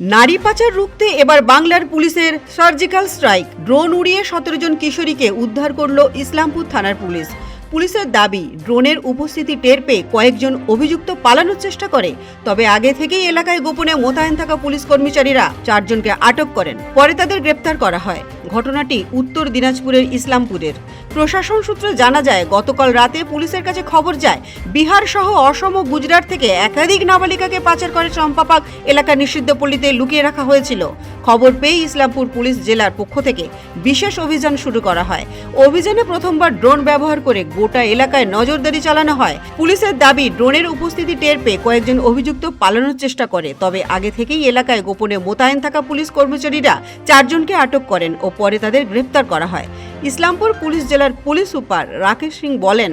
নারী পাচার রুখতে এবার বাংলার পুলিশের সার্জিক্যাল স্ট্রাইক। ড্রোন উড়িয়ে 17 জন কিশোরীকে উদ্ধার করল ইসলামপুর থানার পুলিশ। পুলিশের দাবি, ড্রোনের উপস্থিতি টের পেয়ে কয়েকজন অভিযুক্ত পালানোর চেষ্টা করে। তবে আগে থেকেই এলাকায় গোপনে মোতায়েন থাকা পুলিশ কর্মচারীরা 4 জনকে আটক করেন। পরে তাদের গ্রেপ্তার করা হয়। ঘটনাটি উত্তর দিনাজপুরের ইসলামপুরের। প্রশাসন সূত্রে জানা যায়, গতকাল রাতে পুলিশের কাছে খবর যায় বিহার সহ অসম ও গুজরাট থেকে একাধিক নাবালিকাকে পাচার করে চম্পাপাক এলাকার নিষিদ্ধ পল্লীতে লুকিয়ে রাখা হয়েছিল। খবর পেয়ে ইসলামপুর পুলিশ জেলার পক্ষ থেকে বিশেষ অভিযান শুরু করা হয়। অভিযানে প্রথমবার ড্রোন ব্যবহার করে গোটা এলাকায় নজরদারি চালানো হয়। পুলিশের দাবি, ড্রোনের উপস্থিতি টের পেয়ে কয়েকজন অভিযুক্ত পালানোর চেষ্টা করে। তবে আগে থেকেই এলাকায় গোপনে মোতায়েন থাকা পুলিশ কর্মচারীরা 4 জনকে আটক করেন ও পরে তাদের গ্রেপ্তার করা হয়। ইসলামপুর পুলিশ জেলার পুলিশ সুপার রাকেশ সিং বলেন,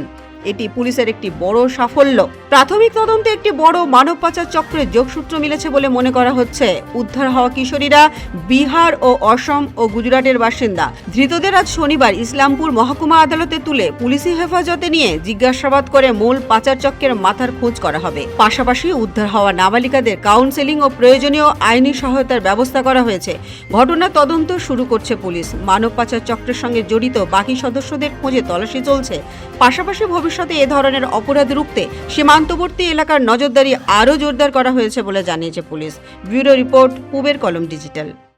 এটি পুলিশের একটি বড় সাফল্য। প্রাথমিক তদন্তে একটি বড় মানব পাচার চক্রের যোগসূত্র মিলেছে বলে মনে করা হচ্ছে। উদ্ধার হওয়া কিশোরীরা বিহার ও অসম ও গুজরাটের বাসিন্দা। ধৃতদের আজ শনিবার ইসলামপুর মহকুমা আদালতে তুলে পুলিশি হেফাজতে নিয়ে জিজ্ঞাসাবাদ করে মূল পাচার চক্রের মাথার খোঁজ করা হবে। পাশাপাশি উদ্ধার হওয়া নাবালিকাদের কাউন্সেলিং ও প্রয়োজনীয় আইনি সহায়তার ব্যবস্থা করা হয়েছে। ঘটনা তদন্ত শুরু করছে পুলিশ। মানব পাচার চক্রের সঙ্গে জড়িত বাকি সদস্যদের খোঁজে তল্লাশি চলছে। পাশাপাশি ভবিষ্যতে এ ধরনের অপরাধ রুখতে সীমান্তবর্তী এলাকার নজরদারি আরও জোরদার করা হয়েছে বলে জানিয়েছে পুলিশ। ব্যুরো রিপোর্ট, পূবের কলম ডিজিটাল।